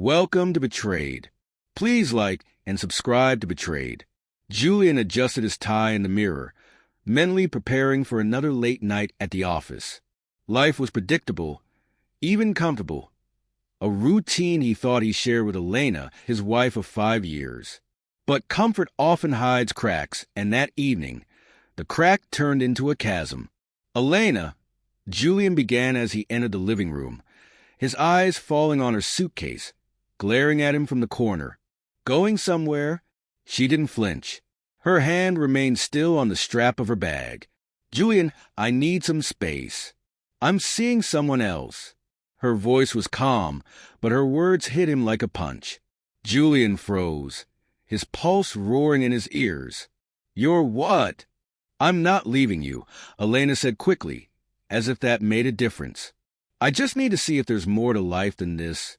Welcome to Betrayed. Please like and subscribe to Betrayed. Julian adjusted his tie in the mirror, mentally preparing for another late night at the office. Life was predictable, even comfortable. A routine he thought he shared with Elena, his wife of 5 years. But comfort often hides cracks, and that evening, the crack turned into a chasm. Elena, Julian began as he entered the living room, his eyes falling on her suitcase, glaring at him from the corner. Going somewhere? She didn't flinch. Her hand remained still on the strap of her bag. "Julian, I need some space. I'm seeing someone else." Her voice was calm, but her words hit him like a punch. Julian froze, his pulse roaring in his ears. "You're what?" "I'm not leaving you," Elena said quickly, as if that made a difference. "I just need to see if there's more to life than this."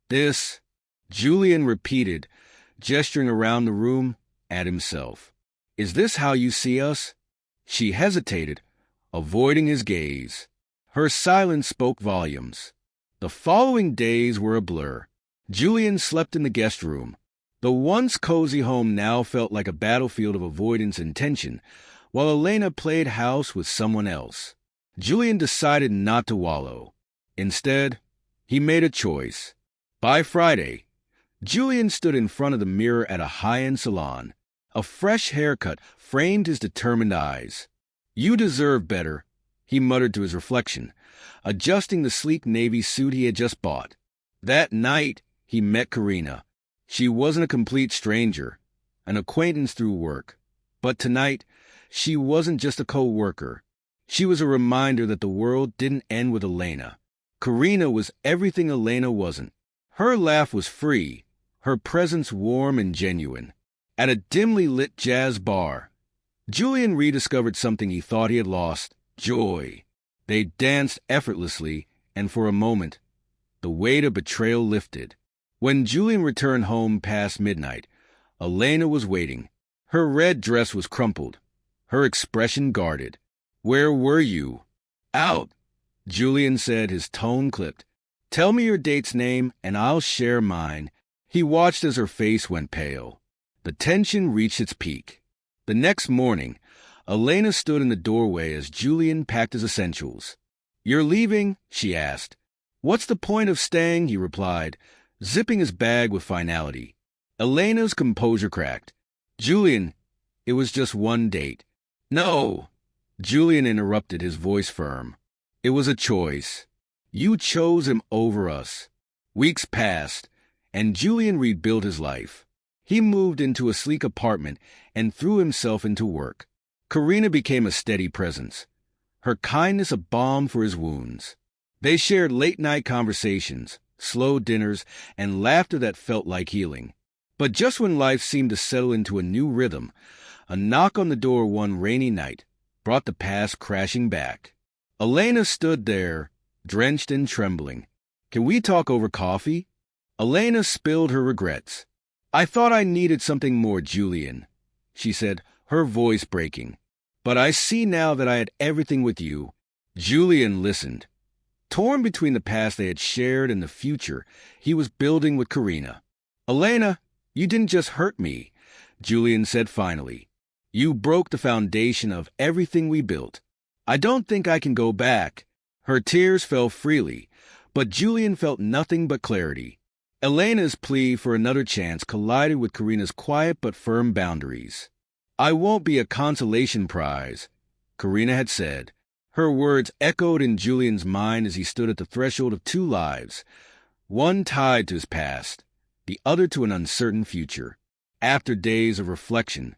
"This," Julian repeated, gesturing around the room at himself. "Is this how you see us?" She hesitated, avoiding his gaze. Her silence spoke volumes. The following days were a blur. Julian slept in the guest room. The once cozy home now felt like a battlefield of avoidance and tension, while Elena played house with someone else. Julian decided not to wallow. Instead, he made a choice. By Friday, Julian stood in front of the mirror at a high-end salon. A fresh haircut framed his determined eyes. "You deserve better," he muttered to his reflection, adjusting the sleek navy suit he had just bought. That night, he met Karina. She wasn't a complete stranger, an acquaintance through work. But tonight, she wasn't just a co-worker. She was a reminder that the world didn't end with Elena. Karina was everything Elena wasn't. Her laugh was free, her presence warm and genuine. At a dimly lit jazz bar, Julian rediscovered something he thought he had lost: joy. They danced effortlessly, and for a moment, the weight of betrayal lifted. When Julian returned home past midnight, Elena was waiting. Her red dress was crumpled, her expression guarded. "Where were you?" "Out," Julian said, his tone clipped. "Tell me your date's name, and I'll share mine." He watched as her face went pale. The tension reached its peak. The next morning, Elena stood in the doorway as Julian packed his essentials. "You're leaving?" she asked. "What's the point of staying?" he replied, zipping his bag with finality. Elena's composure cracked. "Julian, it was just one date." "No," Julian interrupted, his voice firm. "It was a choice. You chose him over us." Weeks passed, and Julian rebuilt his life. He moved into a sleek apartment and threw himself into work. Karina became a steady presence, her kindness a balm for his wounds. They shared late-night conversations, slow dinners, and laughter that felt like healing. But just when life seemed to settle into a new rhythm, a knock on the door one rainy night brought the past crashing back. Elena stood there, drenched and trembling. "Can we talk over coffee?" Elena spilled her regrets. "I thought I needed something more, Julian," she said, her voice breaking. "But I see now that I had everything with you." Julian listened, torn between the past they had shared and the future he was building with Karina. "Elena, you didn't just hurt me," Julian said finally. "You broke the foundation of everything we built. I don't think I can go back." Her tears fell freely, but Julian felt nothing but clarity. Elena's plea for another chance collided with Karina's quiet but firm boundaries. "I won't be a consolation prize," Karina had said. Her words echoed in Julian's mind as he stood at the threshold of two lives, one tied to his past, the other to an uncertain future. After days of reflection,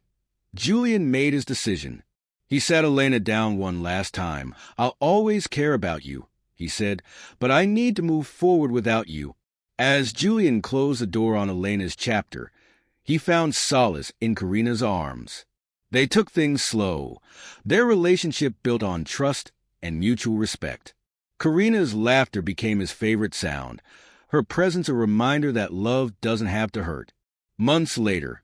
Julian made his decision. He sat Elena down one last time. "I'll always care about you," he said, "but I need to move forward without you." As Julian closed the door on Elena's chapter, he found solace in Karina's arms. They took things slow, their relationship built on trust and mutual respect. Karina's laughter became his favorite sound, her presence a reminder that love doesn't have to hurt. Months later,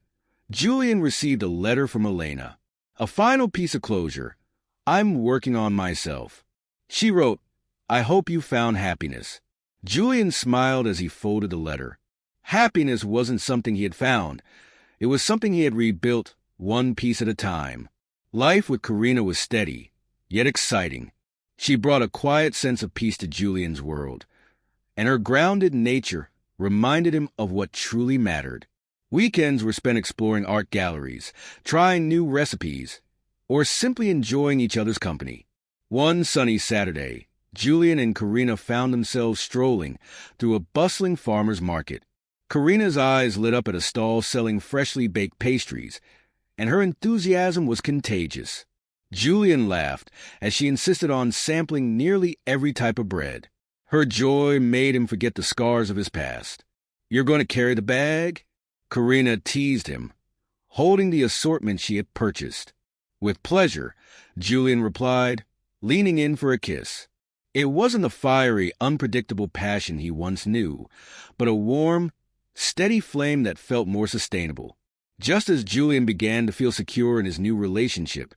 Julian received a letter from Elena. A final piece of closure. "I'm working on myself." She wrote, "I hope you found happiness." Julian smiled as he folded the letter. Happiness wasn't something he had found. It was something he had rebuilt, one piece at a time. Life with Karina was steady, yet exciting. She brought a quiet sense of peace to Julian's world, and her grounded nature reminded him of what truly mattered. Weekends were spent exploring art galleries, trying new recipes, or simply enjoying each other's company. One sunny Saturday, Julian and Karina found themselves strolling through a bustling farmer's market. Karina's eyes lit up at a stall selling freshly baked pastries, and her enthusiasm was contagious. Julian laughed as she insisted on sampling nearly every type of bread. Her joy made him forget the scars of his past. "You're going to carry the bag?" Karina teased him, holding the assortment she had purchased. "With pleasure," Julian replied, leaning in for a kiss. It wasn't the fiery, unpredictable passion he once knew, but a warm, steady flame that felt more sustainable. Just as Julian began to feel secure in his new relationship,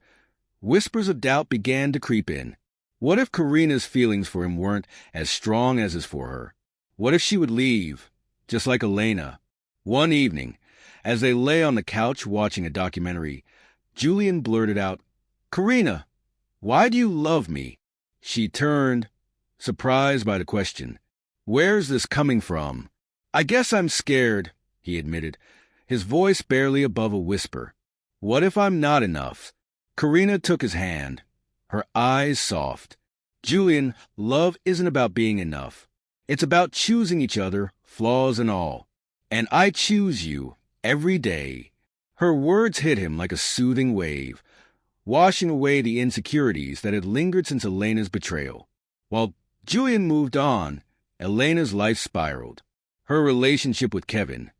whispers of doubt began to creep in. What if Karina's feelings for him weren't as strong as his for her? What if she would leave, just like Elena? One evening, as they lay on the couch watching a documentary, Julian blurted out, "Karina, why do you love me?" She turned, surprised by the question. "Where's this coming from?" "I guess I'm scared," he admitted, his voice barely above a whisper. "What if I'm not enough?" Karina took his hand, her eyes soft. "Julian, love isn't about being enough. It's about choosing each other, flaws and all. And I choose you every day." Her words hit him like a soothing wave, washing away the insecurities that had lingered since Elena's betrayal. While Julian moved on, Elena's life spiraled. Her relationship with Kevin,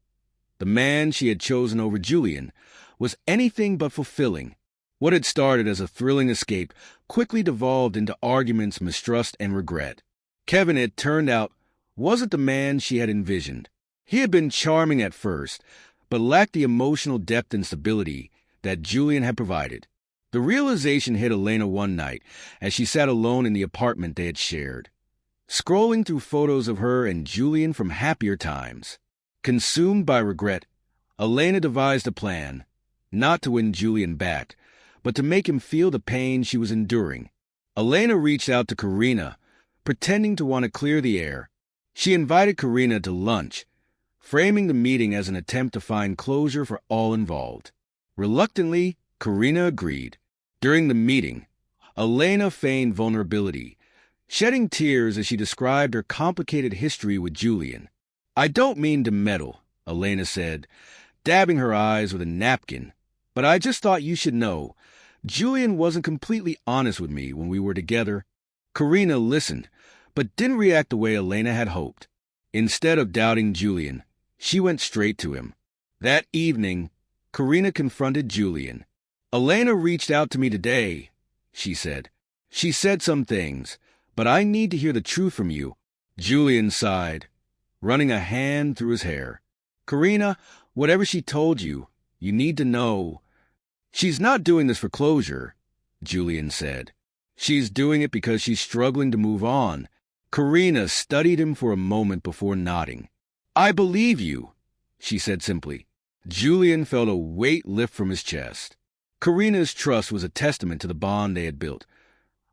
the man she had chosen over Julian, was anything but fulfilling. What had started as a thrilling escape quickly devolved into arguments, mistrust, and regret. Kevin, it turned out, wasn't the man she had envisioned. He had been charming at first, but lacked the emotional depth and stability that Julian had provided. The realization hit Elena one night as she sat alone in the apartment they had shared, scrolling through photos of her and Julian from happier times. Consumed by regret, Elena devised a plan, not to win Julian back, but to make him feel the pain she was enduring. Elena reached out to Karina, pretending to want to clear the air. She invited Karina to lunch, framing the meeting as an attempt to find closure for all involved. Reluctantly, Karina agreed. During the meeting, Elena feigned vulnerability, shedding tears as she described her complicated history with Julian. "I don't mean to meddle," Elena said, dabbing her eyes with a napkin, "but I just thought you should know. Julian wasn't completely honest with me when we were together." Karina listened, but didn't react the way Elena had hoped. Instead of doubting Julian, she went straight to him. That evening, Karina confronted Julian. "Elena reached out to me today," she said. "She said some things, but I need to hear the truth from you." Julian sighed, running a hand through his hair. "Karina, whatever she told you, you need to know." "She's not doing this for closure," Julian said. "She's doing it because she's struggling to move on." Karina studied him for a moment before nodding. "I believe you," she said simply. Julian felt a weight lift from his chest. Karina's trust was a testament to the bond they had built,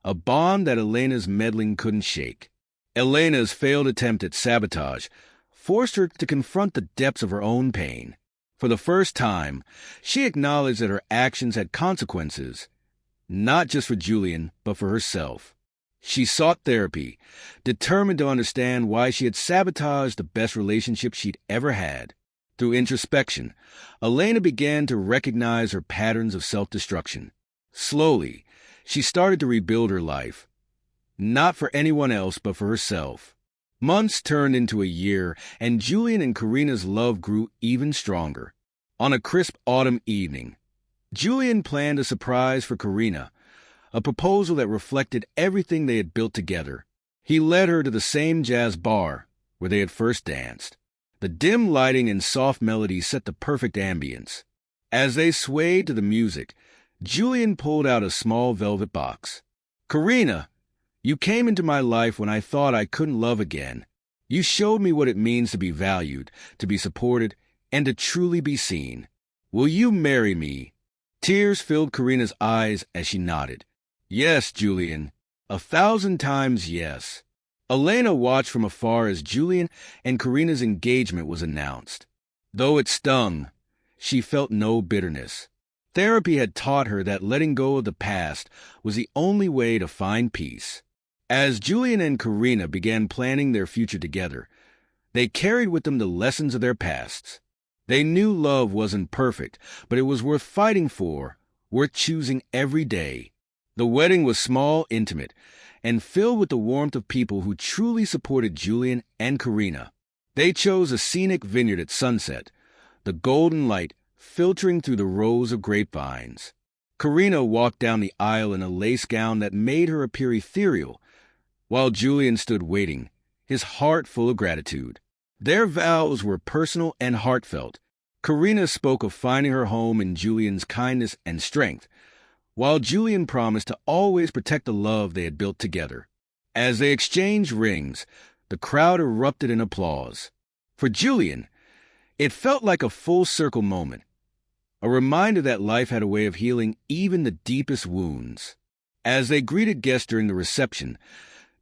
a bond that Elena's meddling couldn't shake. Elena's failed attempt at sabotage forced her to confront the depths of her own pain. For the first time, she acknowledged that her actions had consequences, not just for Julian, but for herself. She sought therapy, determined to understand why she had sabotaged the best relationship she'd ever had. Through introspection, Elena began to recognize her patterns of self-destruction. Slowly, she started to rebuild her life, not for anyone else, but for herself. Months turned into a year, and Julian and Karina's love grew even stronger. On a crisp autumn evening, Julian planned a surprise for Karina, a proposal that reflected everything they had built together. He led her to the same jazz bar where they had first danced. The dim lighting and soft melodies set the perfect ambience. As they swayed to the music, Julian pulled out a small velvet box. "Karina, you came into my life when I thought I couldn't love again. You showed me what it means to be valued, to be supported, and to truly be seen. Will you marry me?" Tears filled Karina's eyes as she nodded. "Yes, Julian. 1,000 times yes." Elena watched from afar as Julian and Karina's engagement was announced. Though it stung, she felt no bitterness. Therapy had taught her that letting go of the past was the only way to find peace. As Julian and Karina began planning their future together, they carried with them the lessons of their pasts. They knew love wasn't perfect, but it was worth fighting for, worth choosing every day. The wedding was small, intimate, and filled with the warmth of people who truly supported Julian and Karina. They chose a scenic vineyard at sunset, the golden light filtering through the rows of grapevines. Karina walked down the aisle in a lace gown that made her appear ethereal, while Julian stood waiting, his heart full of gratitude. Their vows were personal and heartfelt. Karina spoke of finding her home in Julian's kindness and strength, while Julian promised to always protect the love they had built together. As they exchanged rings, the crowd erupted in applause. For Julian, it felt like a full-circle moment, a reminder that life had a way of healing even the deepest wounds. As they greeted guests during the reception,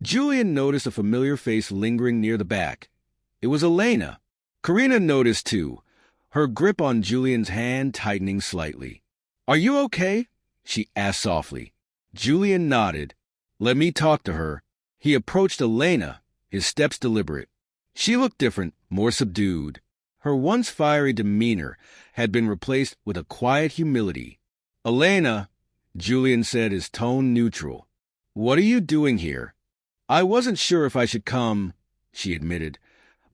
Julian noticed a familiar face lingering near the back. It was Elena. Karina noticed too, her grip on Julian's hand tightening slightly. "Are you okay?" she asked softly. Julian nodded. "Let me talk to her." He approached Elena, his steps deliberate. She looked different, more subdued. Her once fiery demeanor had been replaced with a quiet humility. "Elena," Julian said, his tone neutral. "What are you doing here?" "I wasn't sure if I should come," she admitted,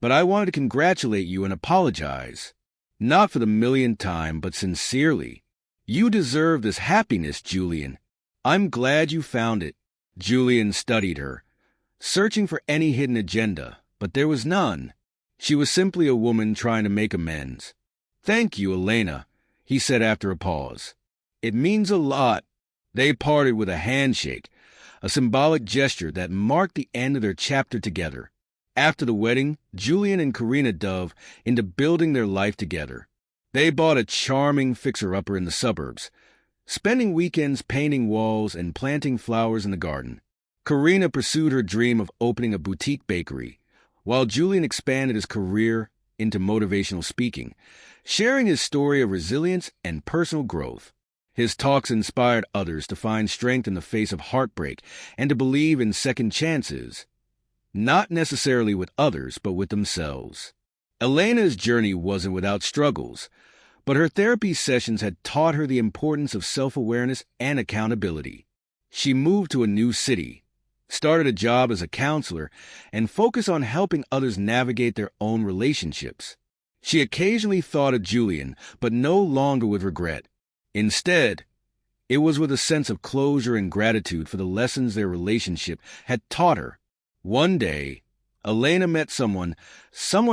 "but I wanted to congratulate you and apologize. Not for the millionth time, but sincerely. You deserve this happiness, Julian. I'm glad you found it." Julian studied her, searching for any hidden agenda, but there was none. She was simply a woman trying to make amends. "Thank you, Elena," he said after a pause. "It means a lot." They parted with a handshake, a symbolic gesture that marked the end of their chapter together. After the wedding, Julian and Karina dove into building their life together. They bought a charming fixer-upper in the suburbs, spending weekends painting walls and planting flowers in the garden. Karina pursued her dream of opening a boutique bakery, while Julian expanded his career into motivational speaking, sharing his story of resilience and personal growth. His talks inspired others to find strength in the face of heartbreak and to believe in second chances, not necessarily with others, but with themselves. Elena's journey wasn't without struggles, but her therapy sessions had taught her the importance of self-awareness and accountability. She moved to a new city, started a job as a counselor, and focused on helping others navigate their own relationships. She occasionally thought of Julian, but no longer with regret. Instead, it was with a sense of closure and gratitude for the lessons their relationship had taught her. One day, Elena met someone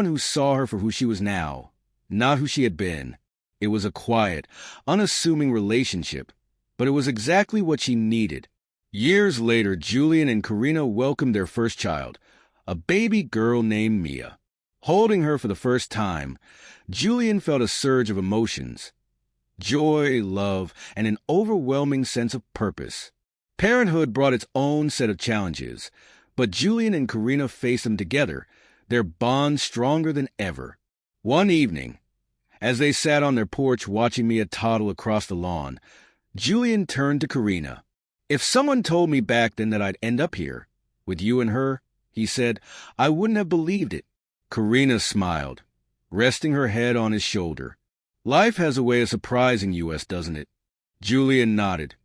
who saw her for who she was now, not who she had been. It was a quiet, unassuming relationship, but it was exactly what she needed. Years later, Julian and Karina welcomed their first child, a baby girl named Mia. Holding her for the first time, Julian felt a surge of emotions: joy, love, and an overwhelming sense of purpose. Parenthood brought its own set of challenges, but Julian and Karina faced them together, their bond stronger than ever. One evening, as they sat on their porch watching Mia toddle across the lawn, Julian turned to Karina. "If someone told me back then that I'd end up here, with you and her," he said, "I wouldn't have believed it." Karina smiled, resting her head on his shoulder. "Life has a way of surprising you, doesn't it?" Julian nodded,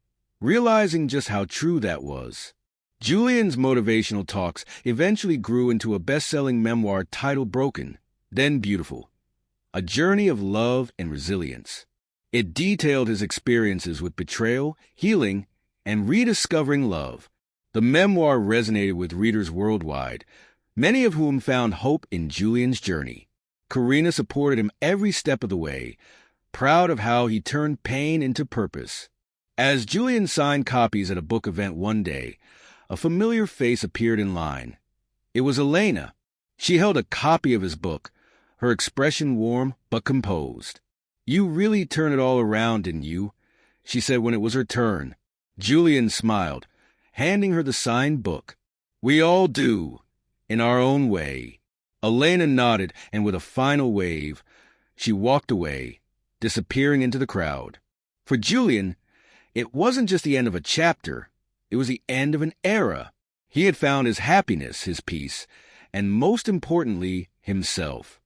realizing just how true that was. Julian's motivational talks eventually grew into a best-selling memoir titled Broken, Then Beautiful, a journey of love and resilience. It detailed his experiences with betrayal, healing, and rediscovering love. The memoir resonated with readers worldwide, many of whom found hope in Julian's journey. Karina supported him every step of the way, proud of how he turned pain into purpose. As Julian signed copies at a book event one day, a familiar face appeared in line. It was Elena. She held a copy of his book, her expression warm but composed. "You really turned it all around, didn't you?" she said when it was her turn. Julian smiled, handing her the signed book. "We all do, in our own way." Elena nodded, and with a final wave, she walked away, disappearing into the crowd. For Julian, it wasn't just the end of a chapter, it was the end of an era. He had found his happiness, his peace, and most importantly, himself.